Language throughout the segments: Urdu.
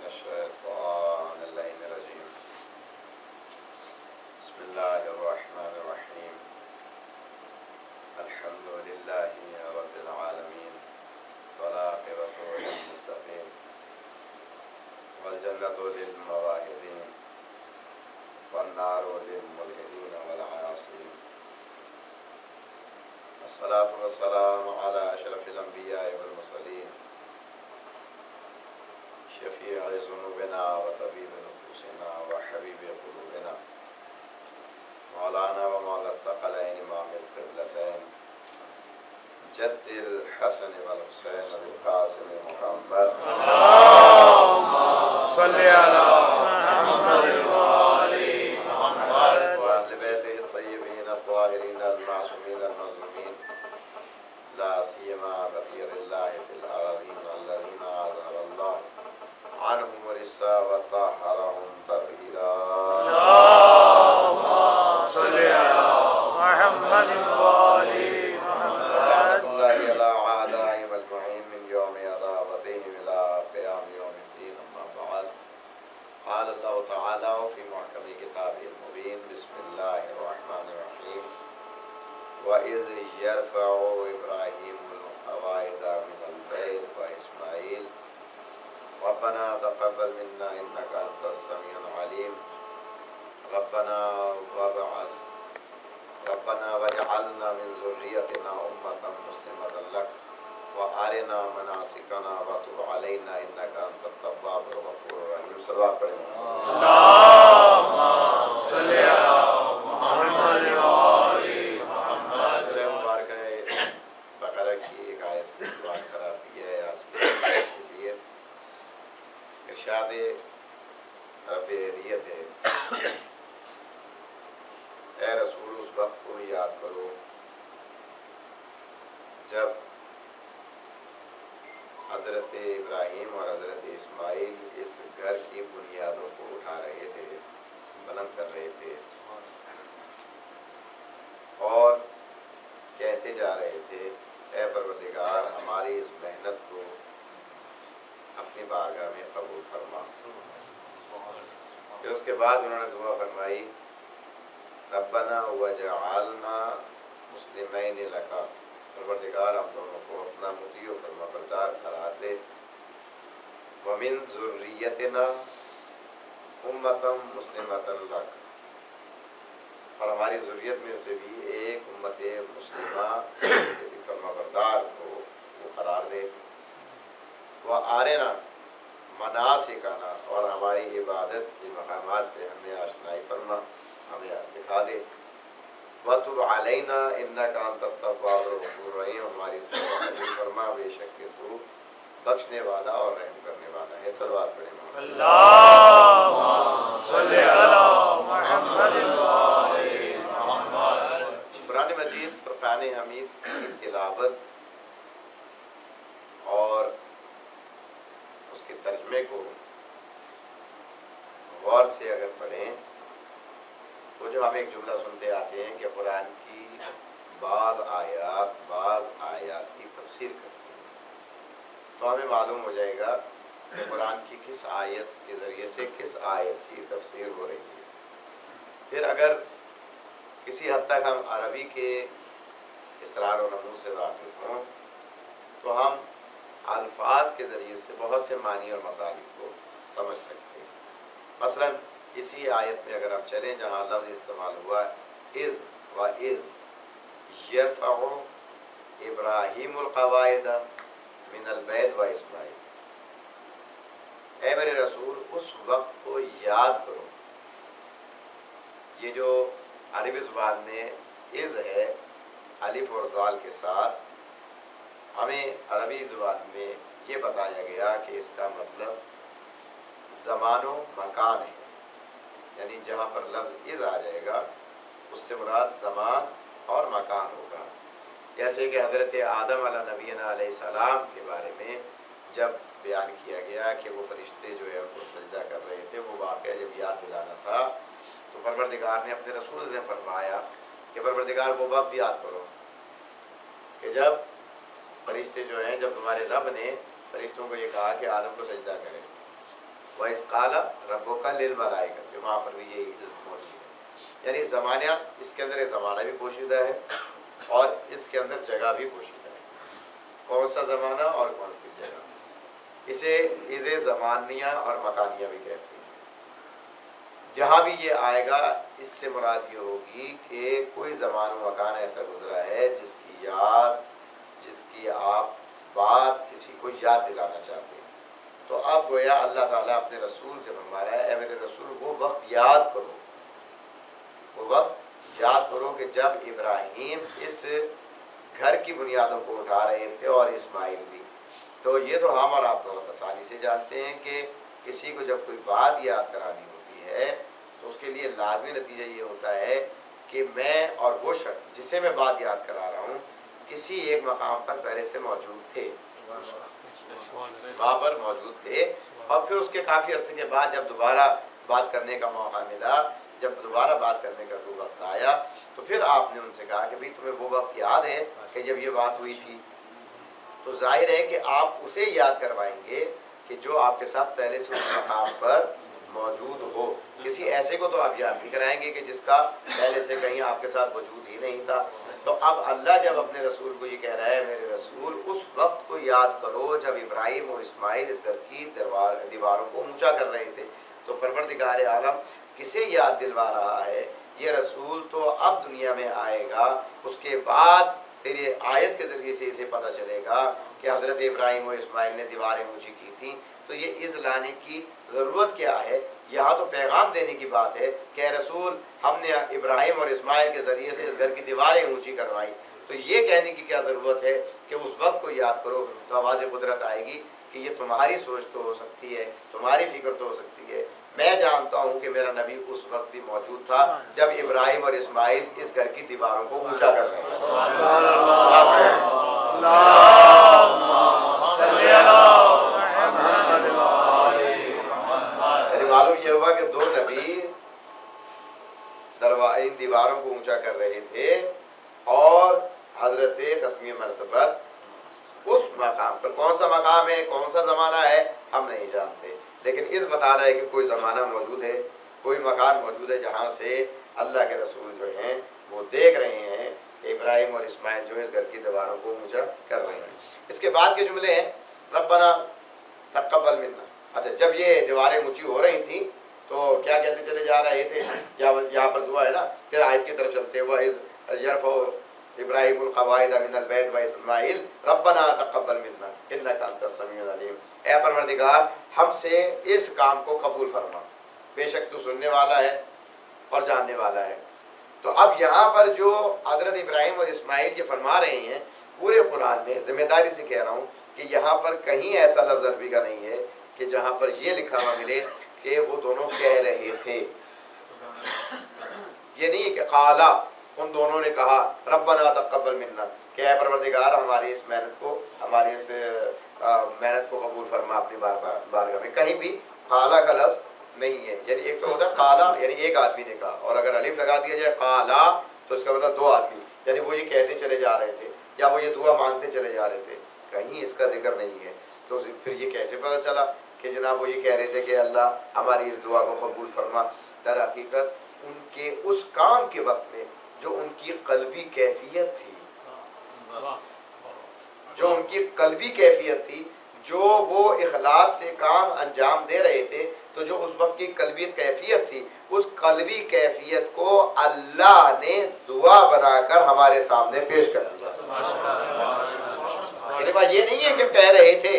الشيطان اللعين الرجيم بسم الله الرحمن الرحيم الحمد لله رب العالمين والعاقبة للمتقين والجنة للمواهدين والنار للملحدين والعاصين الصلاة والسلام على أشرف الأنبياء والمرسلين شفيع ذنوبنا وطبيب نفوسنا وحبيب قلوبنا مولانا ومولى الثقلين إمام القبلتين جد الحسن والحسين القاسم محمد اللهم صل على محمد وآل محمد وأهل بيته الطيبين الطاهرين المعصومين المظلومين لا سيما بقية الله في الأراضين الذين أظهر الله عنهم الرجس وطهرهم تطهيرا اللهم صل على محمد وآل محمد رحمة الله على أعدائهم أجمعين من يوم عذابتهم إلى قيام يوم الدين أما بعد قال الله تعالى في محكم كتابه المبين بسم الله الرحمن الرحيم وإذ يرفع إبراهيم القواعد من البيت وإسماعيل ربنا تقبل منا إنك أنت السميع العليم ربنا واجعلنا من ذريتنا أمة مسلمة لك وأرنا مناسكنا وتب علينا إنك أنت التواب الغفور الرحيم صلوات پڑھیں اللهم صل على محمد وآل محمد سورہ مبارکہ بقرہ کی ایک آیت کی دعا قرار دی ہے آج کے لیے ارشاد رب ہدیت ہے اے رسول اس وقت کو یاد کرو جب حضرت ابراہیم اور حضرت اسماعیل اس گھر کی بنیادوں کو اٹھا رہے تھے بلند کر رہے تھے اور کہتے جا رہے تھے اے پروردگار ہماری اس محنت کو اپنی بارگاہ میں قبول فرما پھر اس کے بعد انہوں نے دعا فرمائی ربنا وجعلنا مسلمین لک پروردگار ہم دونوں کو اپنا مطیع و فرما بردار قرار دے ومن ذریتنا امتا مسلمتا لک اور ہماری ذریت میں سے بھی ایک امت مسلمہ فرما بردار کو وہ قرار دے وَآرِنَا مناسکنا اور ہماری عبادت کی مقامات سے ہمیں آشنائی فرما ہمیں دکھا دے وَتُبْ عَلَيْنَا إِنَّكَ أَنْتَ التَّوَّابُ الرَّحِيمُ ہماری توبہ قبول فرما بے شک کہ تو بخشنے والا اور رحم کرنے والا ہے صلوات پڑھیں اللهم صل على محمد وآل محمد قرآن مجید فرقان حمید کی تلاوت اور اس کے ترجمے کو غور سے اگر پڑھیں تو جو ہم ایک جملہ سنتے آتے ہیں کہ قرآن کی بعض آیات کی تفسیر کرتے ہیں تو ہمیں معلوم ہو جائے گا کہ قرآن کی کس آیت کے ذریعے سے کس آیت کی تفسیر ہو رہی ہے پھر اگر کسی حد تک ہم عربی کے اسرار و نمو سے واقف ہوں تو ہم الفاظ کے ذریعے سے بہت سے معنی اور مطالب کو سمجھ سکتے ہیں مثلا اسی آیت میں اگر ہم چلیں جہاں لفظ استعمال ہوا اذ و اذ یرفع ابراہیم القواعد من البیت و اسماعیل اے میرے رسول اس وقت کو یاد کرو یہ جو عربی زبان میں اذ ہے الف اور زال کے ساتھ ہمیں عربی زبان میں یہ بتایا گیا کہ اس کا مطلب زمان و مکان ہے یعنی جہاں پر لفظ اذ آ جائے گا اس سے مراد زمان اور مکان ہوگا جیسے کہ حضرت آدم علیہ نبینا علیہ السلام کے بارے میں جب بیان کیا گیا کہ وہ فرشتے جو ہے ان کو سجدہ کر رہے تھے وہ واقعہ جب یاد دلانا تھا تو پروردگار نے اپنے رسول سے فرمایا کہ پروردگار وہ وقت یاد کرو کہ جب فرشتے جو ہیں جب تمہارے رب نے فرشتوں کو یہ کہا کہ آدم کو سجدہ کریں وَإِذْ قَالَ رَبُّكَ لِلْمَلَائِكَةِ، وہاں پر بھی یہی عزت موجود ہے. یعنی زمانہ، اس کے اندر ایک زمانہ بھی پوشیدہ ہے اور اس کے اندر جگہ بھی پوشیدہ ہے. کون سا زمانہ اور کون سی جگہ؟ اسے عز زمانیہ اور مکانیہ بھی کہتے ہیں. جہاں بھی یہ آئے گا اس سے مراد یہ ہوگی کہ کوئی زمان و مکان ایسا گزرا ہے جس کی یاد، جس کی آپ بات کسی کو یاد دلانا چاہتے ہیں. تو اب گویا اللہ تعالیٰ اپنے رسول سے فرما رہا ہے، اے میرے رسول وہ وقت یاد کرو، وہ وقت یاد کرو کہ جب ابراہیم اس گھر کی بنیادوں کو اٹھا رہے تھے اور اسماعیل بھی. تو یہ تو ہم اور آپ بہت آسانی سے جانتے ہیں کہ کسی کو جب کوئی بات یاد کرانی ہوتی ہے تو اس کے لیے لازمی نتیجہ یہ ہوتا ہے کہ میں اور وہ شخص جسے میں بات یاد کرا رہا ہوں کسی ایک مقام پر پہلے سے موجود تھے، وہاں پر موجود تھے، اور پھر اس کے کافی عرصے کے بعد جب دوبارہ بات کرنے کا موقع ملا، جب دوبارہ بات کرنے کا وہ وقت آیا تو پھر آپ نے ان سے کہا کہ بھئی تمہیں وہ وقت یاد ہے کہ جب یہ بات ہوئی تھی. تو ظاہر ہے کہ آپ اسے یاد کروائیں گے کہ جو آپ کے ساتھ پہلے سے اس مقام پر موجود ہو. کسی ایسے کو تو آپ یاد نہیں کرائیں گے کہ جس کا پہلے سے کہیں آپ کے ساتھ وجود ہی نہیں تھا. تو اب اللہ جب اپنے رسول کو یہ کہہ رہا ہے میرے رسول اس وقت کو یاد کرو جب ابراہیم اور اسماعیل اس گھر کی دیواروں کو اونچا کر رہے تھے. تو پروردگار عالم کسے یاد دلوا رہا ہے؟ یہ رسول تو اب دنیا میں آئے گا، اس کے بعد تیری آیت کے ذریعے سے اسے پتہ چلے گا کہ حضرت ابراہیم اور اسماعیل نے دیواریں اونچی کی تھیں. تو یہ عز لانے کی ضرورت کیا ہے؟ یہاں تو پیغام دینے کی بات ہے کہ اے رسول ہم نے ابراہیم اور اسماعیل کے ذریعے سے اس گھر کی دیواریں اونچی کروائی. تو یہ کہنے کی کیا ضرورت ہے کہ اس وقت کو یاد کرو؟ تو آواز قدرت آئے گی کہ یہ تمہاری سوچ تو ہو سکتی ہے، تمہاری فکر تو ہو سکتی ہے، میں جانتا ہوں کہ میرا نبی اس وقت بھی موجود تھا جب ابراہیم اور اسماعیل اس گھر کی دیواروں کو اونچا کر رہے ہیں. معلوم یہ ہوا کہ دو نبی ان دیواروں کو اونچا کر رہے تھے اور حضرت ختمی مرتبت اس مقام پر، کون سا مقام ہے، کون سا زمانہ ہے ہم نہیں جانتے، لیکن اس بتا رہا ہے کہ کوئی زمانہ موجود ہے، کوئی مکان موجود ہے جہاں سے اللہ کے رسول جو ہیں وہ دیکھ رہے ہیں کہ ابراہیم اور اسماعیل جو ہے اس گھر کی دیواروں کو اونچا کر رہے ہیں. اس کے بعد کے جملے ہیں ربنا تقبل منا. اچھا جب یہ دیواریں اونچی ہو رہی تھیں تو کیا کہتے چلے جا رہے تھے؟ یہاں پر دعا ہے نا، پھر آیت کی طرف چلتے ہوئے یرفع ابراہیم القواعد من البیت و اسماعیل ربنا تقبل منا انک انت السمیع العلیم. اے پروردگار ہم سے اس کام کو قبول فرما، بے شک تو سننے والا ہے اور جاننے والا ہے. تو اب یہاں پر جو حضرت ابراہیم اور اسماعیل یہ فرما رہے ہیں پورے قرآن میں، ذمہ داری سے کہہ رہا ہوں کہ یہاں پر کہیں ایسا لفظ عربی کا نہیں ہے کہ جہاں پر یہ لکھا ہوا ملے کہ وہ دونوں کہہ رہے تھے. یہ نہیں کہ قالا ان دونوں نے کہا ربنا تقبل منا کہ اے پروردگار ہماری اس محنت کو قبول فرما اپنی بارگاہ میں. کہیں بھی قالا کا لفظ نہیں ہے. یعنی ایک تو ہوتا ہے قالا یعنی ایک آدمی نے کہا، اور اگر الف لگا دیا جائے قالا تو اس کا مطلب دو آدمی، یعنی وہ یہ کہتے چلے جا رہے تھے یا وہ یہ دعا مانگتے چلے جا رہے تھے. کہیں اس کا ذکر نہیں ہے. تو پھر یہ کیسے پتہ چلا کہ جناب وہ یہ کہہ رہے تھے کہ اللہ ہماری اس دعا کو قبول فرما؟ در حقیقت ان کے اس کام کے وقت میں جو ان کی قلبی کیفیت تھی، جو ان کی قلبی کیفیت تھی، جو وہ اخلاص سے کام انجام دے رہے تھے، تو جو اس وقت کی قلبی کیفیت تھی اس قلبی کیفیت کو اللہ نے دعا بنا کر ہمارے سامنے پیش کر دیا. میرے پاس یہ نہیں ہے کہ کہہ رہے تھے،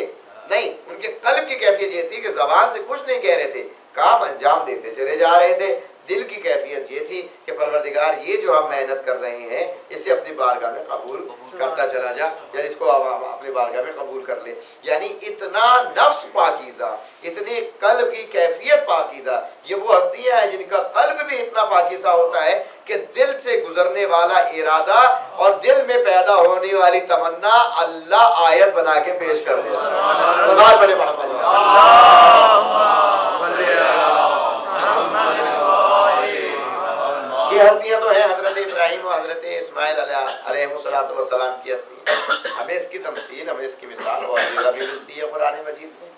نہیں، ان کے قلب کی کیفیت یہ تھی کہ زبان سے کچھ نہیں کہہ رہے تھے، کام انجام دیتے چلے جا رہے تھے. دل کی کیفیت یہ تھی کہ پروردگار یہ جو ہم محنت کر رہے ہیں اسے اپنی بارگاہ میں قبول کرتا چلا جا، یعنی اس کو اپنی بارگاہ میں قبول کر لے. یعنی اتنا نفس پاکیزہ، اتنی قلب کی کیفیت پاکیزہ، یہ وہ ہستیاں ہیں جن کا قلب بھی اتنا پاکیزہ ہوتا ہے کہ دل سے گزرنے والا ارادہ اور دل میں پیدا ہونے والی تمنا اللہ آیت بنا کے پیش کر دے. بڑے محمد یہ ہستیاں تو ہیں حضرت ابراہیم و حضرت اسماعیل علیہ السلام کی ہستیاں. ہمیں اس کی تمثیل، ہمیں اس کی مثال اور جگہ بھی ملتی ہے قرآن مجید میں.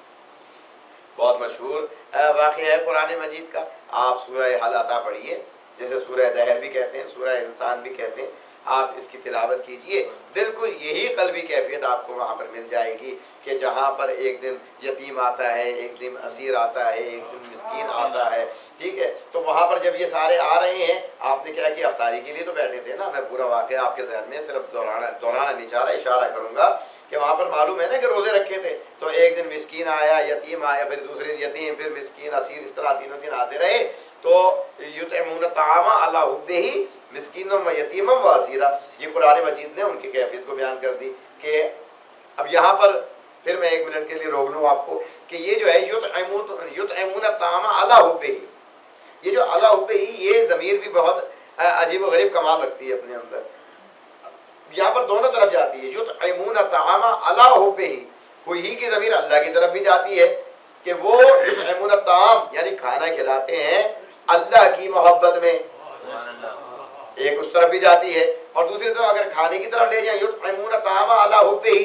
بہت مشہور واقعہ ہے قرآن مجید کا. آپ سورہ حل عطا پڑھیے، جسے سورہ دہر بھی کہتے ہیں، سورہ انسان بھی کہتے ہیں. آپ اس کی تلاوت کیجئے، بالکل یہی قلبی کیفیت آپ کو وہاں پر مل جائے گی کہ جہاں پر ایک دن یتیم آتا ہے، ایک دن اسیر آتا ہے، ایک دن مسکین آتا ہے، ٹھیک ہے. تو وہاں پر جب یہ سارے آ رہے ہیں، آپ نے کیا کہ افطاری کے لیے تو بیٹھے تھے نا. میں پورا واقعہ آپ کے ذہن میں صرف دہرانا نہیں چاہ رہا، اشارہ کروں گا کہ وہاں پر معلوم ہے نا کہ روزے رکھے تھے. تو ایک دن مسکین آیا، یتیم آیا، پھر دوسرے یتیم، پھر مسکین، اسیر، اس طرح تینوں دن آتے رہے. تو یطعمون الطعام علی حبہ مسکینا و یتیما و اسیرا، یہ قرآن مجید نے ان کی کیفیت کو بیان کر دی. کہ اب یہاں پر پھر میں ایک منٹ کے لیے روک لوں آپ کو کہ یہ جو ہے یطعمون الطعام علی حبہ، یہ جو علی حبہ، یہ ضمیر بھی بہت عجیب و غریب کمال رکھتی ہے اپنے اندر. یہاں پر دونوں طرف جاتی ہے. یطعمون الطعام علی حبہ، وہی کی ضمیر اللہ کی طرف بھی جاتی ہے کہ وہ یطعمون الطعام یعنی کھانا کھلاتے ہیں اللہ کی محبت میں، ایک اس طرف بھی جاتی ہے. اور دوسری طرف اگر کھانے کی طرف لے جائیں یطعمون الطعام علی حبہ،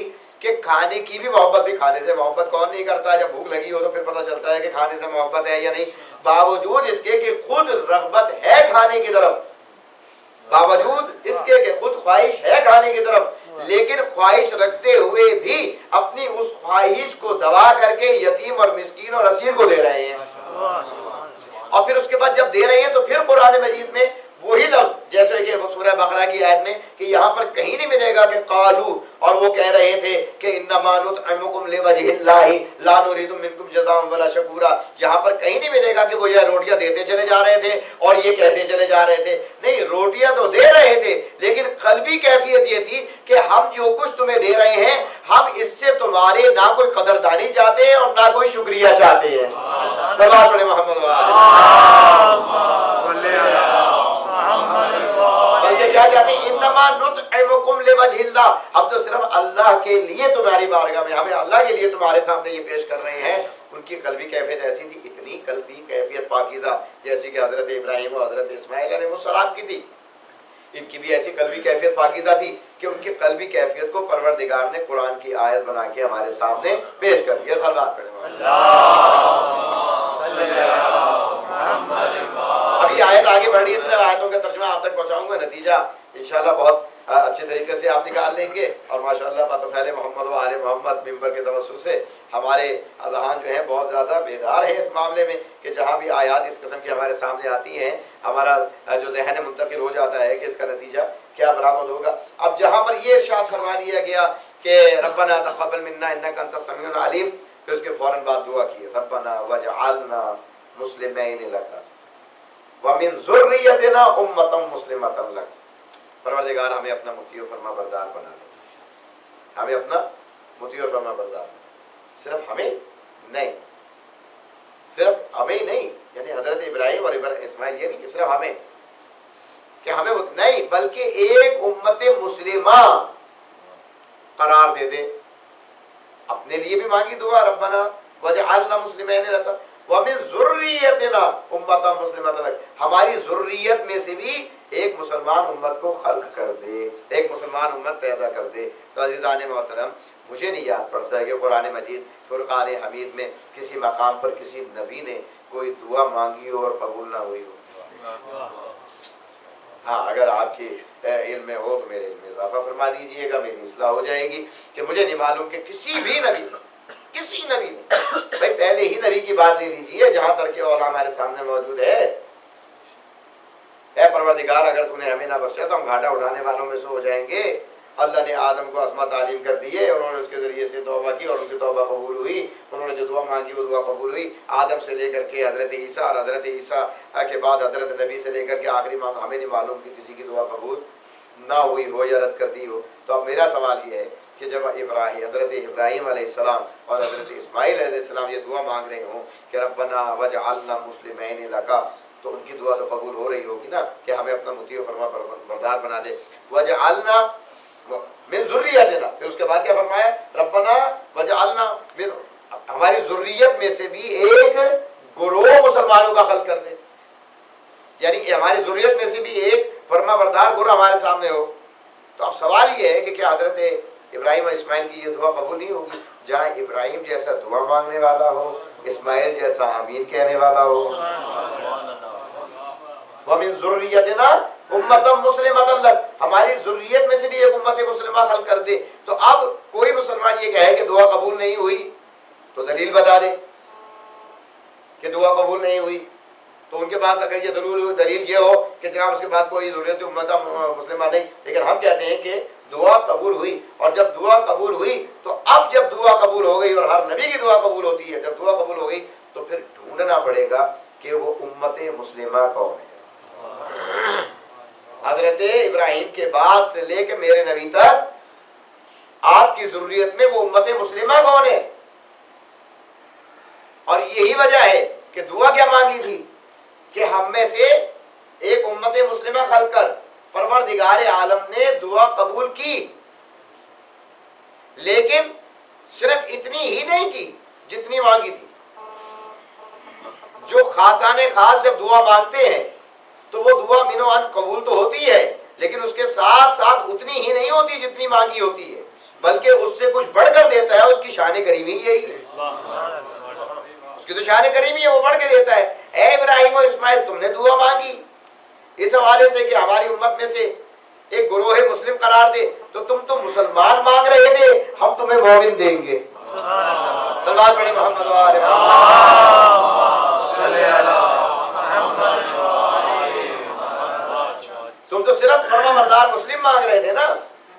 کہ کھانے کی بھی محبت بھی. کھانے سے محبت کون نہیں کرتا؟ جب بھوک لگی ہو تو پھر پتہ چلتا ہے کہ کھانے سے محبت ہے یا نہیں. باوجود اس کے کہ خود رغبت ہے کھانے کی طرف، باوجود اس کے کہ خود خواہش ہے کھانے کی طرف، لیکن خواہش رکھتے ہوئے بھی اپنی اس خواہش کو دبا کر کے یتیم اور مسکین اور اسیر کو دے رہے ہیں. اور پھر اس کے بعد جب دے رہے ہیں تو پھر قرآن مجید میں وہی لفظ جیسے کہ وہ سورہ بقرہ کی آیت میں کہ یہاں پر کہیں نہیں ملے گا کہ قالو، اور وہ کہہ رہے تھے کہ انما نطعمکم لوجہ اللہ لا نرید منکم جزاء ولا شکورا. یہاں پر کہیں نہیں ملے گا کہ وہ یہ روٹیاں دیتے چلے جا رہے تھے اور یہ کہتے چلے جا رہے تھے. نہیں، روٹیاں تو دے رہے تھے، لیکن قلبی کیفیت یہ تھی کہ ہم جو کچھ تمہیں دے رہے ہیں، ہم اس سے تمہارے نہ کوئی قدردانی چاہتے ہیں اور نہ کوئی شکریہ چاہتے ہیں. صلوات پڑھیں محمد بلکہ کیا چاہتے ہیں؟ انما نطعمکم لوجہ اللہ، ہم تو صرف اللہ کے لیے تمہاری بارگاہ میں، ہمیں اللہ کے لیے تمہارے سامنے یہ پیش کر رہے ہیں. ان کی قلبی کیفیت ایسی تھی، اتنی قلبی کیفیت پاکیزہ جیسی کہ حضرت ابراہیم و حضرت اسماعیل علیہ السلام کی تھی. ان کی بھی ایسی قلبی کیفیت پاکیزہ تھی کہ ان کی قلبی کیفیت کو پروردگار نے قرآن کی آیت بنا کے ہمارے سامنے پیش کر دیا. صلوات پڑھیں. ابھی آیت آگے بڑھ رہی ہے، اس لیے آیتوں کا ترجمہ آپ تک پہنچاؤں گا. نتیجہ انشاءاللہ بہت اچھے طریقے سے آپ نکال لیں گے. اور ماشاءاللہ بطفیل محمد و آل محمد ممبر کے توسط سے ہمارے اذہان جو ہیں بہت زیادہ بیدار ہیں اس معاملے میں کہ جہاں بھی آیات اس قسم کی ہمارے سامنے آتی ہیں، ہمارا جو ذہن منتقل ہو جاتا ہے کہ اس کا نتیجہ کیا برآمد ہوگا. اب جہاں پر یہ ارشاد فرما دیا گیا کہ ربنا تقبل منا انک انت السمیع العلیم، پھر اس کے فوراً بعد دعا کی ربنا وجعلنا مسلمین لک ومن ذریتنا امۃ مسلمۃ لک. پروردگار ہمیں اپنا مطیع و فرما بردار بنا لے، ہمیں اپنا مطیع و فرما بردار. صرف ہمیں نہیں، صرف ہمیں نہیں، یعنی حضرت ابراہیم اور اسماعیل، یہ نہیں کہ صرف ہمیں، کہ ہمیں نہیں بلکہ ایک امت مسلمہ قرار دے دے. اپنے لیے بھی مانگی دعا ربنا وجعلنا مسلمین لک ومن ذریتنا امۃ مسلمۃ لک، ہماری ذریت میں سے بھی ایک مسلمان امت کو خلق کر دے، ایک مسلمان امت پیدا کر دے. تو عزیزان محترم، مجھے نہیں یاد پڑتا ہے کہ قرآن مجید فرقان حمید میں کسی مقام پر کسی نبی نے کوئی دعا مانگی ہو اور قبول نہ ہوئی ہو. ہاں، اگر آپ کی علم میں ہو تو میرے علم میں اضافہ فرما دیجئے گا، میری اصلاح ہو جائے گی. کہ مجھے نہیں معلوم کہ کسی بھی نبی بھائی پہلے ہی نبی کی بات لے لیجئے جہاں تک کہ اولا ہمارے سامنے موجود ہے. اے پروردگار، اگر تو نے ہمیں نہ بخشا تو ہم گھاٹا اٹھانے والوں میں سے ہو جائیں گے. اللہ نے آدم کو عصمت تعلیم کر دی ہے، انہوں نے اس کے ذریعے سے توبہ کی اور ان کی توبہ قبول ہوئی. انہوں نے جو دعا مانگی وہ دعا قبول ہوئی. آدم سے لے کر کے حضرت عیسیٰ اور حضرت عیسیٰ کے بعد حضرت نبی سے لے کر کے آخری مانگ ہمیں نہیں معلوم کہ کسی کی دعا قبول نہ ہوئی ہو یا رد کر دی ہو. تو اب میرا سوال یہ ہے کہ جب حضرت ابراہیم علیہ السلام اور حضرت اسماعیل علیہ السلام یہ دعا مانگ رہے ہوں کہ ربنا وجعلنا مسلمین لک، تو ان کی دعا تو قبول ہو رہی ہوگی نا کہ ہمیں اپنا مطیع و فرما بردار بنا دے. وجعلنا من ذریتنا، پھر اس کے بعد کیا فرمایا؟ ربنا وجعلنا من، ہماری ذریت میں سے بھی ایک گروہ مسلمانوں کا خلق کر دے. یعنی ہماری ذریت میں سے بھی ایک فرما بردار گروہ ہمارے سامنے ہو. تو اب سوال یہ ہے کہ کیا حضرت ابراہیم اور اسماعیل کی یہ دعا قبول نہیں ہوگی جہاں ابراہیم جیسا دعا مانگنے والا ہو، اسماعیل جیسا آمین کہنے والا ہو۔ وَمِن ذُرِّيَّتِنَا أُمَّةً مُسْلِمَةً لَكَ، ہماری ذریت میں سے بھی ایک امت مسلمہ خلق کر دے۔ تو اب کوئی مسلمان یہ کہے کہ دعا قبول نہیں ہوئی تو دلیل بتا دے کہ دعا قبول نہیں ہوئی، تو ان کے پاس اگر یہ دلیل یہ ہو کہ جناب اس کے بعد کوئی ضرورت امت مسلمہ نہیں، لیکن ہم کہتے ہیں کہ دعا قبول ہوئی، اور جب دعا قبول ہوئی تو اب جب دعا قبول ہو گئی، اور ہر نبی کی دعا قبول ہوتی ہے، جب دعا قبول ہو گئی تو پھر ڈھونڈنا پڑے گا کہ وہ امت مسلمہ کون ہے۔ حضرت ابراہیم کے بعد سے لے کے میرے نبی تک آپ کی ضروریت میں وہ امت مسلمہ کون ہے؟ اور یہی وجہ ہے کہ دعا کیا مانگی تھی کہ ہم میں سے ایک امت مسلمہ خلق کر، پروردگار عالم نے دعا قبول کی، لیکن صرف اتنی ہی نہیں کی جتنی مانگی تھی۔ جو خاصان خاص جب دعا مانگتے ہیں تو وہ دعا منو ان قبول تو ہوتی ہے، لیکن اس کے ساتھ ساتھ اتنی ہی نہیں ہوتی جتنی مانگی ہوتی ہے، بلکہ اس سے کچھ بڑھ کر دیتا ہے۔ اس کی شان کریمی یہی ہے، اس کی تو شان کریمی ہے، وہ بڑھ کے دیتا ہے۔ اے ابراہیم و اسماعیل، تم نے دعا مانگی اس حوالے سے کہ ہماری امت میں سے ایک گروہ مسلم قرار دے، تو تم تو مسلمان مانگ رہے تھے، ہم تمہیں مومن دیں گے۔ صلوات پڑھیں محمد وآلہ تم تو صرف فرما بردار مسلم مانگ رہے تھے نا،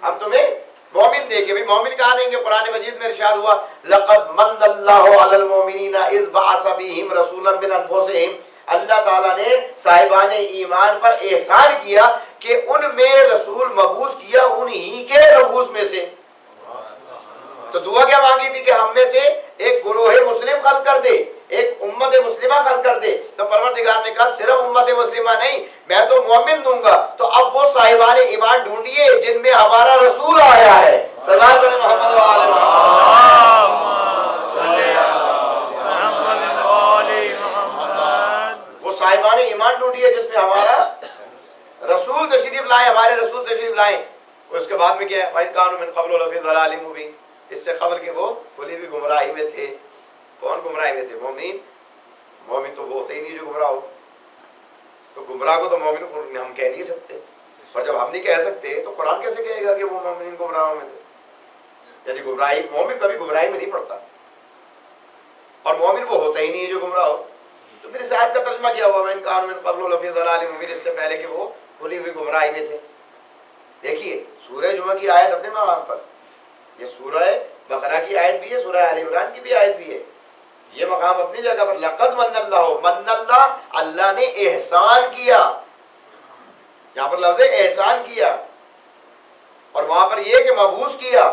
ہم تمہیں مومن دیں گے۔ بھی مومن کہاں دیں گے؟ قرآن مجید میں ارشاد ہوا لَقَدْ مَنَّ اللَّهُ عَلَى الْمُؤْمِنِينَ إِذْ بَعَثَ فِيهِمْ رَسُولًا مِّنْ أَنفُسِهِمْ، اللہ تعالیٰ نے صاحبان ایمان پر احسان کیا کہ ان میں رسول مبعوث کیا انہی کے نفوس میں سے۔ تو دعا کیا مانگی تھی کہ ہم میں سے ایک گروہ مسلم خلق کر دے، ایک امت مسلمہ خلق کر دے۔ تو پروردگار نے کہا صرف امت مسلمہ نہیں، میں تو مومن دوں گا۔ تو اب وہ صاحبان ایمان ڈھونڈیے جن میں ہمارا رسول آیا ہے۔ صلوات پڑھیں محمد وآلہ محمد۔ وہ صاحبان ایمان ڈھونڈیے جس میں ہمارا رسول تشریف لائے، ہمارے رسول تشریف لائے۔ اس کے بعد میں کیا ہے؟ وَإِن كَانُوا مِن قَبْلُ لَفِي ضَلَالٍ مُبِينٍ، اس سے قبل کے وہ کھلی ہوئی گمراہی میں تھے۔ کون گمراہی میں تھے؟ مومن۔ مومن تو وہ ہوتے ہی نہیں جو گمراہ ہو، تو گمراہ کو تو مومن ہم کہہ نہیں سکتے، اور جب ہم نہیں کہہ سکتے تو قرآن کیسے کہے گا کہ وہ مومن گمراہوں میں تھے؟ یعنی گمراہی، مومن کبھی گمراہی میں نہیں پڑتا، اور مومن وہ ہوتا ہی نہیں ہے جو گمراہ ہو۔ تو پھر اس آیت کا ترجمہ کیا ہوا وَإِن كَانُوا مِن قَبْلُ لَفِي ضَلَالٍ مُبِينٍ، اس سے پہلے کہ وہ کھلی ہوئی گمراہی میں تھے۔ دیکھیے سورہ جمعہ کی آیت اپنے مقام پر، یہ سورہ بقرہ کی آیت بھی ہے، سورہ آل عمران کی بھی آیت بھی ہے، یہ مقام اپنی جگہ پر۔ لقد من اللہ، من اللہ، اللہ نے احسان کیا، یہاں پر لفظ احسان کیا، اور وہاں پر یہ کہ مبعوث کیا،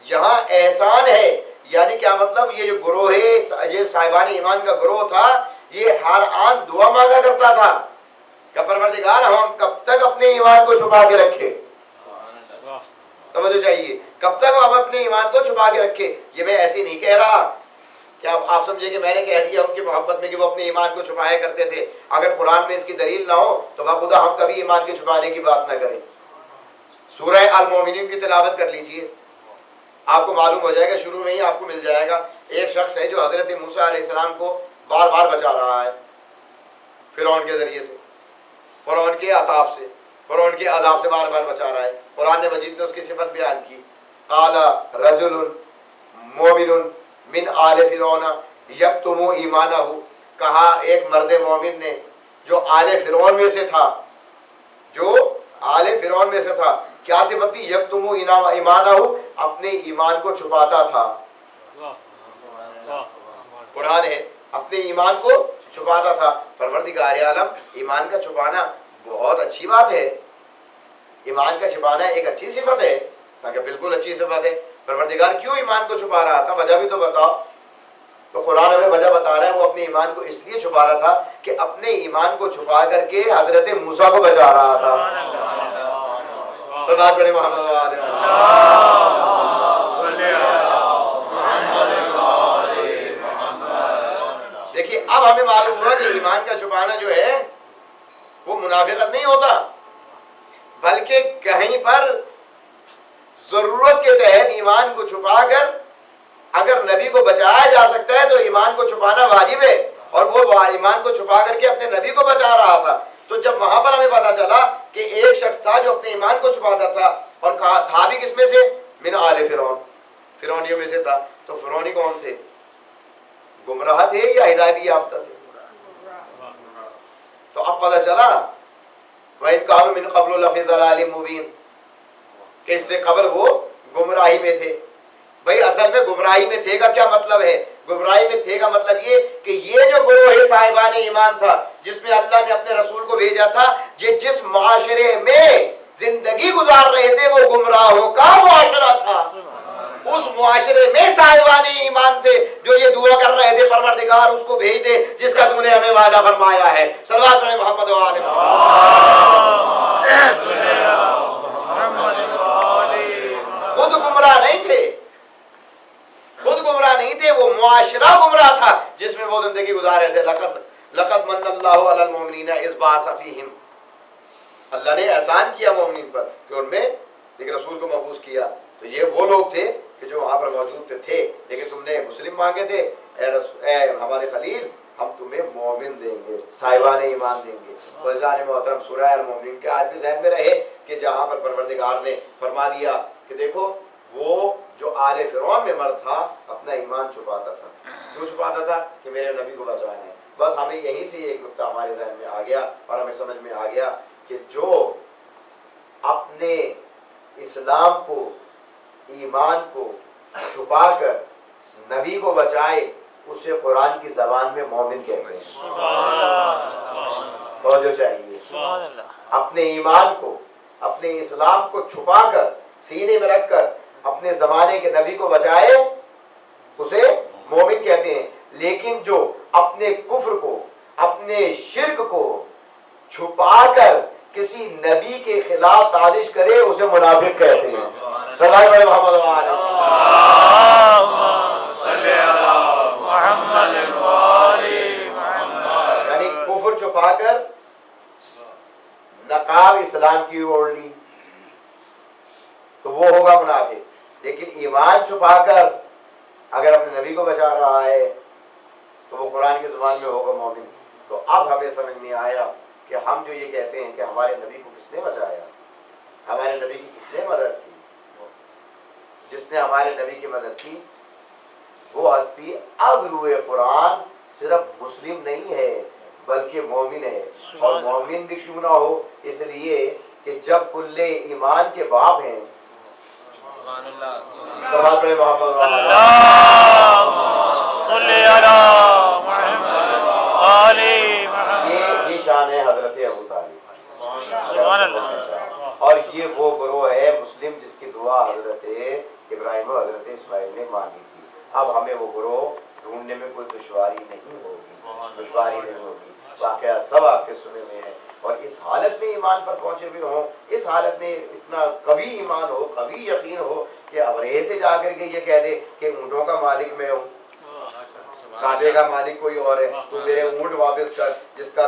یہاں احسان ہے۔ یعنی کیا مطلب؟ یہ جو گروہ ہے، یہ صاحبان ایمان کا گروہ تھا، یہ ہر آن دعا مانگا کرتا تھا کہ پروردگار ہم کب تک اپنے ایمان کو چھپا کے رکھے؟ توجہ چاہیے، کب تک ہم اپنے ایمان کو چھپا کے رکھے؟ یہ میں ایسے نہیں کہہ رہا کہ آپ سمجھے کہ میں نے کہہ دیا ان کی محبت میں کہ وہ اپنے ایمان کو چھپایا کرتے تھے۔ اگر قرآن میں اس کی دلیل نہ ہو تو بخدا ہم کبھی ایمان کے چھپانے کی بات نہ کریں۔ سورہ المومنین کی تلاوت کر لیجئے، آپ کو معلوم ہو جائے گا، شروع میں ہی آپ کو مل جائے گا۔ ایک شخص ہے جو حضرت موسیٰ علیہ السلام کو بار بار بچا رہا ہے فرعون کے ذریعے سے، فرعون کے عذاب سے، فرعون کے عذاب سے بار بار بچا رہا ہے۔ قرآن مجید نے اس کی صفت بیان کی، قال رجل مومن من آل فرعون یکتم ایمانہ، کہا ایک مرد مومن نے جو آل فرعون میں سے تھا، جو آل فرعون میں سے تھا، کیا صفت تھی؟ یکتم ایمانہ، اپنے ایمان کو چھپاتا تھا۔ قرآن ہے، اپنے ایمان کو چھپاتا تھا۔ پروردگار عالم، ایمان کا چھپانا بہت اچھی بات ہے، ایمان کا چھپانا ایک اچھی صفت ہے، تاکہ بالکل اچھی صفت ہے۔ پروردگار کیوں ایمان کو چھپا رہا تھا؟ وجہ بھی تو بتاؤ۔ تو قرآن ہمیں وجہ بتا رہا ہے، وہ اپنے ایمان کو اس لیے چھپا رہا تھا کہ اپنے ایمان کو چھپا کر کے حضرت موسیٰ کو بچا رہا تھا۔ صلوات پڑھیں محمد وآلہ محمد۔ دیکھیے اب ہمیں معلوم ہوا کہ ایمان کا چھپانا جو ہے وہ منافقت نہیں ہوتا، بلکہ کہیں پر ضرورت کے تحت ایمان کو چھپا کر اگر نبی کو بچایا جا سکتا ہے تو ایمان کو چھپانا واجب ہے، اور وہ ایمان کو چھپا کر کے اپنے نبی کو بچا رہا تھا۔ تو جب وہاں پر ہمیں پتا چلا کہ ایک شخص تھا جو اپنے ایمان کو چھپاتا تھا، اور کہا تھا بھی کس میں سے؟ من آل فرعون، فرعونیوں میں سے تھا۔ تو فرعونی کون تھے؟ گمراہ تھے یا ہدایتی یافتہ تھے؟ تو اب پتا چلا وَإِنْ كَانُوا مِنْ قَبْلُ لَفِي ضَلَالٍ مُبِينٍ کہ اس سے قبل وہ گمراہی میں تھے۔ بھئی اصل میں گمراہی میں تھے کا کیا مطلب ہے؟ گمراہی میں تھے کا مطلب یہ کہ یہ جو گروہ صاحبان ایمان تھا جس میں اللہ نے اپنے رسول کو بھیجا تھا، یہ جس معاشرے میں زندگی گزار رہے تھے وہ گمراہوں کا معاشرہ تھا۔ اس معاشرے میں صاحبان ایمان تھے جو یہ دعا کر رہے تھے پروردگار اس کو بھیج دے جس کا تو نے ہمیں وعدہ فرمایا ہے۔ صلوات علی محمد و آل محمد۔ خود گمراہ نہیں تھے، خود گمراہ نہیں تھے، وہ معاشرہ گمراہ تھا جس میں وہ زندگی گزار رہے تھے۔ لقد من اللہ علی المؤمنین اذ بعث فیہم، اللہ نے احسان کیا مومنین پر کہ ان میں ایک رسول کو مبعوث کیا۔ تو یہ وہ لوگ تھے کہ جو وہاں پر موجود تھے، لیکن تم نے مسلم مانگے تھے، اے ہمارے خلیل ہم تمہیں مومن دیں گے، صاحبان ایمان دیں گے۔ تو عزیزان محترم، سورہ المومنین کے آج بھی ذہن میں رہے کہ جہاں پر پروردگار نے فرما دیا کہ دیکھو وہ جو آل فرعون میں مرد تھا اپنا ایمان چھپاتا تھا۔ کیوں چھپاتا تھا؟ کہ میرے نبی کو بچانا ہے۔ بس ہمیں یہیں سے ایک نقطہ ہمارے ذہن میں آ گیا اور ہمیں سمجھ میں آ گیا کہ جو اپنے اسلام کو، ایمان کو چھپا کر نبی کو بچائے اسے قرآن کی زبان میں مومن کہتے ہیں۔ توجہ چاہیے۔ اپنے ایمان کو، اپنے اسلام کو چھپا کر سینے میں رکھ کر اپنے زمانے کے نبی کو بچائے اسے مومن کہتے ہیں، لیکن جو اپنے کفر کو، اپنے شرک کو چھپا کر کسی نبی کے خلاف سازش کرے اسے منافق کہتے ہیں۔ صلی اللہ محمد یعنی کفر چھپا کر نقاب اسلام کی اوڑھ لی تو وہ ہوگا منافق، لیکن ایمان چھپا کر اگر اپنے نبی کو بچا رہا ہے تو وہ قرآن کی زبان میں ہوگا مومن۔ تو اب ہمیں سمجھ میں آیا کہ ہم جو یہ کہتے ہیں کہ ہمارے نبی کو کس نے بچایا، ہمارے نبی کی کس نے مدد کی، جس نے ہمارے نبی کی مدد کی وہ ہستی از روئے قرآن صرف مسلم نہیں ہے بلکہ مومن ہے۔ اور مومن بھی کیوں نہ ہو؟ اس لیے کہ جب کل ایمان کے باب ہیں، یہ شان ہے حضرت ابو طالب، اور یہ وہ گروہ ہے مسلم جس کی دعا حضرت ابراہیم و حضرت اسماعیل نے مانگی تھی۔ اب ہمیں وہ گروہ ڈھونڈنے میں کوئی دشواری نہیں ہوگی، واقعات سب آپ کے سنے میں ہیں، اور اس حالت میں ایمان پر پہنچے بھی ہوں، اس حالت میں اتنا قوی ایمان ہو، قوی یقین ہو کہ ابرے سے جا کر کے یہ کہہ دے کہ اونٹوں کا مالک میں ہوں، کعبے کا مالک کوئی اور ہے، تو میرے اونٹ واپس کر، جس کا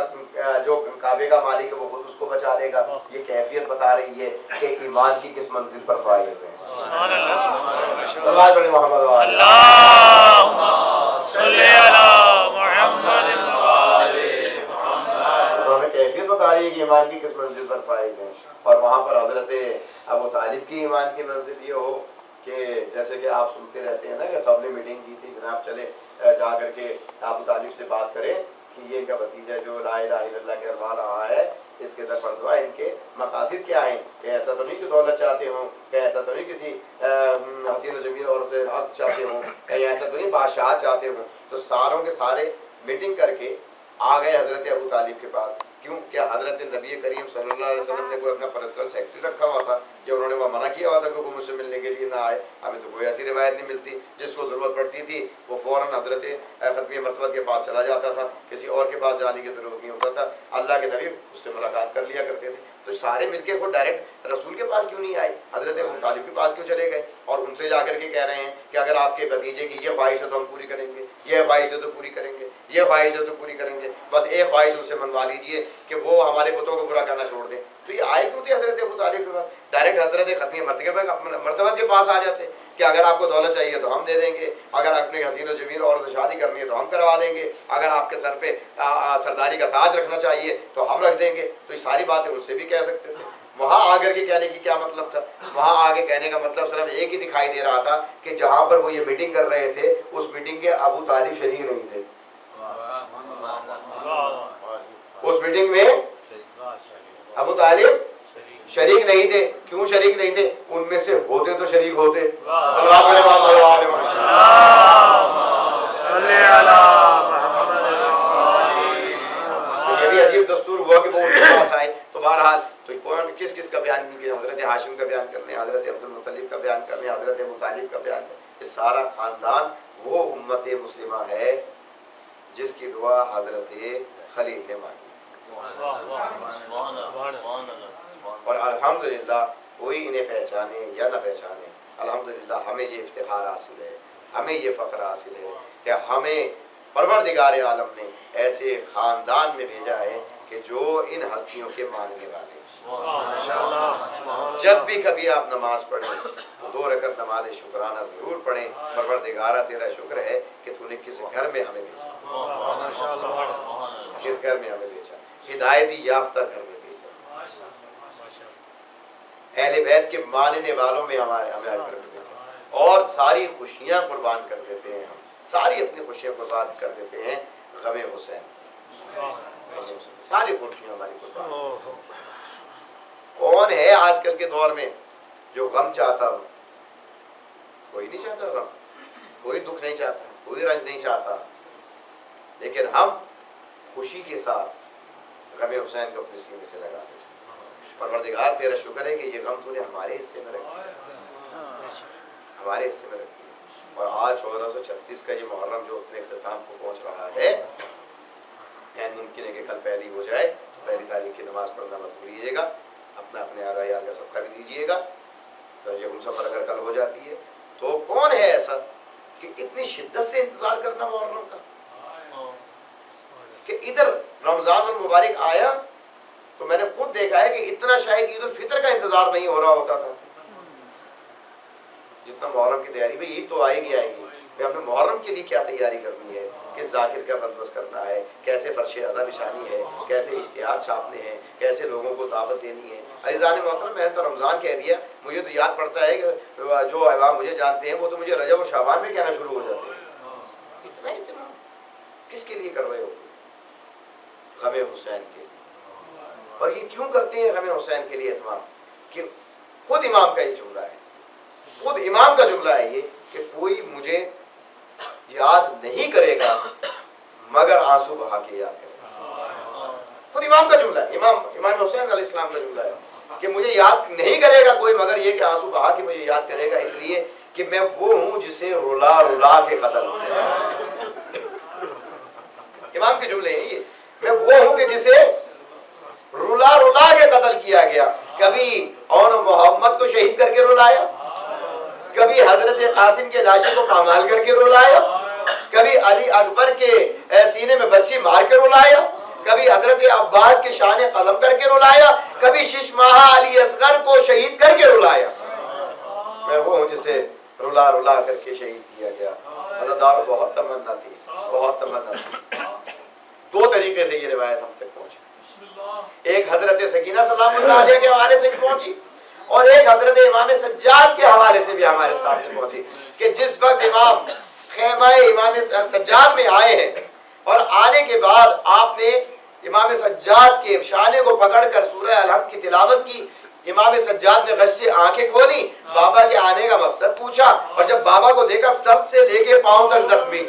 جو کعبے کا مالک ہے وہ خود اس کو بچا لے گا۔ یہ کیفیت بتا رہی ہے کہ ایمان کی کس منزل پر فائز ہیں۔ محمد ہمیں کیفیت بتا رہی ہے کہ ایمان کی کس منزل پر فائز ہیں، اور وہاں پر حضرت ابو طالب کی ایمان کی منزل یہ ہو کہ جیسے کہ آپ سنتے رہتے ہیں نا کہ سب نے میٹنگ کی تھی، جناب چلے جا کر کے ابو طالب سے بات کریں کہ یہ ان کا بھتیجا جو لا الہ الا اللہ کہلوا رہا ہے اس کے در پر دعا، ان کے مقاصد کیا ہیں، کہ ایسا تو نہیں کہ دولت چاہتے ہوں، کہ ایسا تو نہیں کسی حسین و جمیل اور سے حق چاہتے ہوں، کہیں ایسا تو نہیں بادشاہ چاہتے ہوں۔ تو ساروں کے سارے میٹنگ کر کے آ گئے حضرت ابو طالب کے پاس۔ کیوں؟ کیا حضرت نبی کریم صلی اللہ علیہ وسلم نے کوئی اپنا پرسنل سیکرٹری رکھا ہوا تھا، یا انہوں نے وہ منع کیا ہوا تھا کہ کوئی مجھ سے ملنے کے لیے نہ آئے؟ ہمیں تو کوئی ایسی روایت نہیں ملتی۔ جس کو ضرورت پڑتی تھی وہ فوراً حضرت ختمی مرتبہ کے پاس چلا جاتا تھا، کسی اور کے پاس جانے کی ضرورت نہیں ہوتا تھا، اللہ کے نبی اس سے ملاقات کر لیا کرتے تھے۔ تو سارے مل کے وہ ڈائریکٹ رسول کے پاس کیوں نہیں آئے، حضرت ابو طالب کے پاس کیوں چلے گئے، اور ان سے جا کر کے کہہ رہے ہیں کہ اگر آپ کے بھتیجے کی یہ خواہش ہے تو ہم پوری کریں گے، یہ خواہش ہے تو پوری کریں گے، یہ خواہش ہے تو پوری کریں گے، بس ایک خواہش ان سے منوا لیجئے کہ وہ ہمارے بتوں کو برا کرنا چھوڑ دیں. تو یہ آئے کیوں تھے حضرت ابو طالب کے پاس؟ ڈائریکٹ حضرت ختمی مرتبہ کے پاس آ جاتے کہ اگر آپ کو دولت چاہیے تو ہم دے دیں گے, اگر اپنے حسین و جمیل عورت سے شادی کرنی ہے تو ہم کروا دیں گے, اگر آپ کے سر پہ سرداری کا تاج رکھنا چاہیے تو ہم رکھ دیں گے. تو یہ ساری باتیں ان سے بھی کہہ سکتے تھے. وہاں آ کر کے کہنے کی کیا مطلب تھا؟ وہاں آگے کہنے کا مطلب صرف ایک ہی دکھائی دے رہا تھا کہ جہاں پر وہ یہ میٹنگ کر رہے تھے اس میٹنگ کے ابو طالب شریک نہیں تھے. اس میٹنگ میں ابو طالب شریک نہیں تھے. کیوں شریک نہیں تھے؟ ان میں سے ہوتے تو شریک ہوتے. یہ بھی عجیب دستور ہوا کہ وہ ان کے پاس آئے. تو بہرحال تو کون کس کس کا بیان کیا؟ حضرت ہاشم کا بیان کرنے, حضرت عبد المطلب کا بیان کرنے, حضرت ابو طالب کا بیان کرنے. یہ سارا خاندان وہ امت مسلمہ ہے جس کی دعا حضرت خلیل نے مانگی. اور الحمدللہ کوئی انہیں پہچانے یا نہ پہچانے, الحمدللہ ہمیں یہ افتخار حاصل ہے, ہمیں یہ فخر حاصل ہے کہ ہمیں پروردگار عالم نے ایسے خاندان میں بھیجا ہے کہ جو ان ہستیوں کے ماننے والے ہیں. جب بھی کبھی آپ نماز پڑھیں تو 2 رکعت نماز شکرانہ ضرور پڑھیں. پروردگارہ تیرا شکر ہے کہ تو نے کس گھر میں ہمیں بھیجا, کس گھر میں ہمیں بھیجا, ہدایتی یافتہ گھر میں بھیجا, اہل بیت کے ماننے والوں میں ہمیں گھر میں بھیجا. اور ساری خوشیاں قربان کر دیتے ہیں, ہم ساری اپنی خوشیاں قربان کر دیتے ہیں غم حسین. ساری خوشیاں ہماری قربان. کون ہے آج کل کے دور میں جو غم چاہتا ہو؟ کوئی نہیں چاہتا غم, کوئی دکھ نہیں چاہتا, کوئی رنج نہیں چاہتا. لیکن ہم خوشی کے ساتھ غم حسین کو اپنے سینے سے لگا دیتے. پروردگار تیرا شکر ہے کہ یہ غم تو نے ہمارے حصے میں رکھ دیا, ہمارے حصے میں رکھ دیا. اور آج 1436 کا یہ محرم جو اپنے اختتام کو پہنچ رہا ہے, ممکن ہے کہ کل پہلی ہو جائے. پہلی تاریخ کی نماز پڑھنا مت بھولیے گا, اپنا اپنے آباء کا صدقہ بھی دیجیے گا. سر یہ سفر اگر کل ہو جاتی ہے تو کون ہے ایسا کہ اتنی شدت سے انتظار کرنا محرم کا, کہ ادھر رمضان المبارک آیا تو میں نے خود دیکھا ہے کہ اتنا شاید عید الفطر کا انتظار نہیں ہو رہا ہوتا تھا جتنا محرم کی تیاری. بھئی عید تو آئے گی آئے گی, ہم نے محرم کے لیے کیا تیاری کرنی ہے, کس ذاکر کا بندوبست کرنا ہے, کیسے فرش اعضا بچھانی ہے, کیسے اشتہار چھاپنے ہیں, کیسے لوگوں کو دعوت دینی ہے. عزیزان محترم, میں نے تو رمضان کہہ دیا, مجھے تو یاد پڑتا ہے کہ جو عوام مجھے جانتے ہیں وہ تو مجھے رجب اور شعبان میں کہنا شروع ہو جاتے ہیں. اتنا کس کے لیے کر رہے ہوتے ہیں؟ غم حسین کے. اور یہ کیوں کرتے ہیں غم حسین کے لیے اہتمام؟ کہ خود امام کا یہ جملہ ہے, خود امام کا جملہ ہے یہ کہ کوئی مجھے یاد نہیں کرے گا مگر آنسو بہا کے یاد کرے گا. خود امام کا جملہ ہے, امام حسین علیہ السلام کا جملہ ہے کہ مجھے یاد نہیں کرے گا کوئی مگر یہ کہ آنسو بہا کے مجھے یاد کرے گا, اس لیے کہ میں وہ ہوں جسے رلا رلا کے قتل. امام کے جملے ہیں یہ, میں وہ ہوں کہ جسے رلا رلا کے قتل کیا گیا. کبھی اور محمد کو شہید کر کے رلایا, کبھی حضرت قاسم کے لاشوں کو پامال کر کے رلایا, کبھی علی اکبر کے سینے میں برچی مار کے رلایا, کبھی حضرت عباس کے شان قلم کر کے رلایا, کبھی شش ماہ علی اصغر کو شہید کر کے رلایا. میں وہ ہوں جسے رلا رلا کر کے شہید کیا گیا. عزادار بہت تمنا تھی, بہت تمنا تھی. 2 طریقے سے یہ روایت ہم تک پہنچی. ایک حضرت سکینہ سلام اللہ علیہ کے حوالے سے بھی پہنچی, اور ایک حضرت امام سجاد کے حوالے سے بھی ہمارے سامنے پہنچی کہ جس وقت امام خیمہ امام سجاد میں آئے ہیں اور آنے کے بعد آپ نے امام سجاد کے شانے کو پکڑ کر سورہ الحمد کی تلاوت کی. امام سجاد نے غش سے آنکھیں کھولی, بابا کے آنے کا مقصد پوچھا, اور جب بابا کو دیکھا سر سے لے کے پاؤں تک زخمی.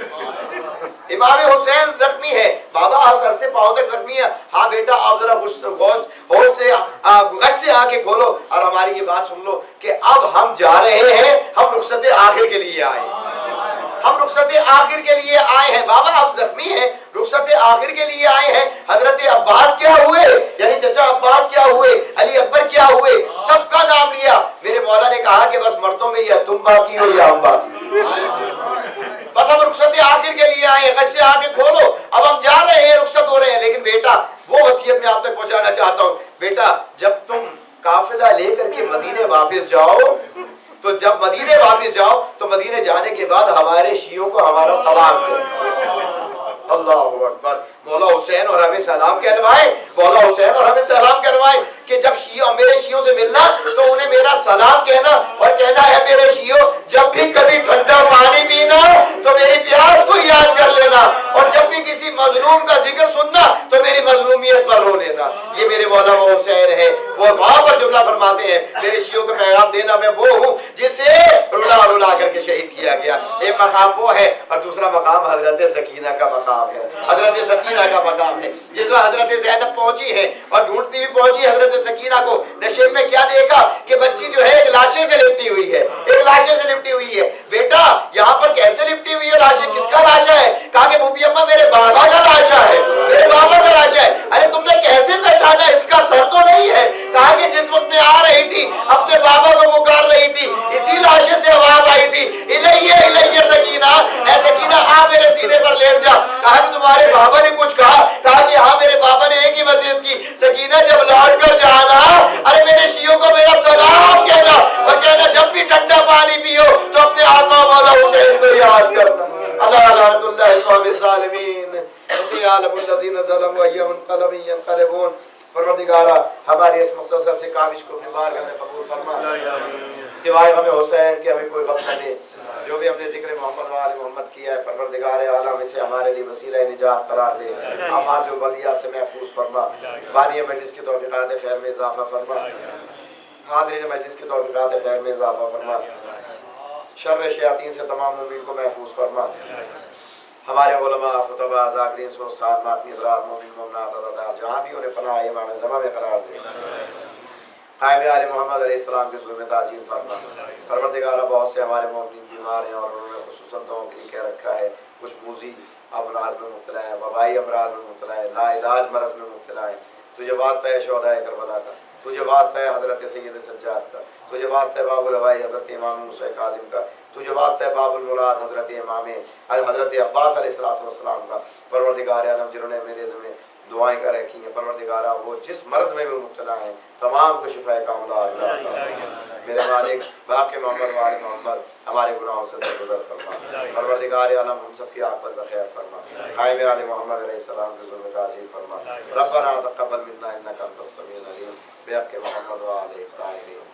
امام حسین زخمی ہے, بابا آپ سر سے پاؤں تک زخمی ہے. ہاں بیٹا آپ ذرا ہوش سے غش سے آنکھیں کھولو اور ہماری یہ بات سن لو کہ اب ہم جا رہے ہیں, ہم رخصت آخر کے لیے آئے, ہم رخصت آخر کے لیے آئے ہیں. بابا آپ زخمی ہیں, رخصت آخر کے لیے آئے ہیں. حضرت عباس کیا ہوئے, یعنی چچا عباس کیا ہوئے, علی اکبر کیا ہوئے, سب کا نام لیا. میرے مولا نے کہا کہ بس مردوں میں یا تم باقی ہو یا ہم باقی, بس ہم رخصت آخر کے لیے آئے ہیں. غش سے آگے کھولو, اب ہم جا رہے ہیں, رخصت ہو رہے ہیں. لیکن بیٹا وہ وصیت میں آپ چاہتا ہوں بیٹا جب تم قافلہ لے کر کے مدینے واپس جاؤ تو جب مدینے واپس جاؤ تو مدینے جانے کے بعد ہمارے شیعوں کو ہمارا سلام کرو. اللہ اکبر. مولا حسین اور ہمیں سلام کہلوائے, مولا حسین اور ہمیں سلام کہلوائے کہ جب شیعوں میرے شیعوں سے ملنا تو انہیں میرا سلام کہنا اور کہنا ہے میرے شیعوں جب بھی کبھی ٹھنڈا پانی پینا تو میری پیاس کو یاد کر لینا, اور جب بھی کسی مظلوم کا ذکر سننا تو میری مظلومیت پر رو لینا. یہ میرے مولا وہ حسین ہے, وہ وہاں پر جملہ فرماتے ہیں میرے شیعوں کو پیغام دینا میں وہ ہوں جسے رلا رلا کر کے شہید کیا گیا. ایک مقام وہ ہے اور دوسرا مقام حضرت سکینہ کا مقام ہے. حضرت سکینہ کا مقام ہے جس میں حضرت زینب پہنچی ہے اور ڈھونڈتی ہوئی پہنچی حضرت سکینہ کو. نشیب میں کیا دیکھا کہ بچی جو ہے ایک لاشے سے لپٹی ہوئی ہے, ایک لاشے سے لپٹی ہوئی ہے. بیٹا یہاں پر کیسے لپٹی ہوئی ہے لاشے, کس کا لاشا ہے؟ کہا کہ بوبی اماں میرے بابا کا لاشا ہے, میرے بابا کا لاشا ہے. ارے تم نے کیسے پہچانا اس کا سر تو نہیں ہے؟ کہا کہ جس وقت میں آ رہی تھی اپنے بابا کو پکار رہی تھی اسی لاشے سے آواز آئی تھی الیہ الیہ سکینہ, اے سکینہ آ میرے سینے پر لیٹ جا. کہا کہ تمہارے بابا نے کچھ کہا؟ کہا کہ ہاں میرے بابا نے ایک ہی وصیت کی, سکینہ جب لوٹ کر جانا ارے میرے شیعوں کو میرا سلام کہنا اور کہنا جب بھی ٹھنڈا پانی پیو تو اپنے آقا مولا حسین کو یاد کرنا. اللہ لعنت اللہ القوم الظالمین ایسے عالم الذین ظلموا ایہم انقلب ینقلبون. پروردگارہ ہماری اس مختصر سے کاوش کو اپنی بارگاہ میں قبول فرما, سوائے غم حسین کے ہمیں کوئی غم نہ دے. جو بھی ہم نے ذکر محمد و آل محمد کیا ہے پروردگار عالم اسے ہمارے لیے وسیلہ نجات قرار دے, آفات و بلیات سے محفوظ فرما, بانی مجلس کی توفیقات خیر میں اضافہ فرما, حاضرین مجلس کی توفیقات خیر میں اضافہ فرما, شر شیاطین سے تمام مومنین کو محفوظ فرما. ہمارے علماء خطباء ذاکرین سوز خان ماتمی حضرات مومن مومنات عزادار جہاں بھی انہیں پناہ امام زمان میں قرار دے, قائم آل محمد علیہ السلام کے ظلم تعجیل فرما. پروردگارہ بہت سے ہمارے مومنین بیمار ہیں اور انہوں نے خصوصاً دعاؤں کے لیے کہہ رکھا ہے, کچھ موذی امراض میں مبتلا ہیں, وبائی امراض میں مبتلا ہیں, لا علاج مرض میں مبتلا ہیں. تجھے واسطہ ہے شہداء کربلا کا, تجھے واسطہ ہے حضرت سید سجاد کا, تجھے واسطہ ہے باب الہوائی حضرت امام موسیٰ کاظم کا, تجھے واسطہ ہے باب المراد حضرت امام حضرت عباس علیہ السلام کا. پروردگار عالم جنہوں نے میرے ذمہ دعائیں کر رکھی ہیں پروردگارہ وہ جس مرض میں بھی مبتلا ہیں تمام کو شفا کاملہ عطا فرما. میرے مالک باقی محمد و آل محمد ہمارے گناہوں سے درگزر فرما. پروردگار عالم ہم سب کی عاقبت بخیر فرما. قائم آل محمد علیہ السلام کے ظلم تعزیل فرما. ربنا تقبل منا انک انت السمیع العلیم بحق محمد و آل الطاہرین.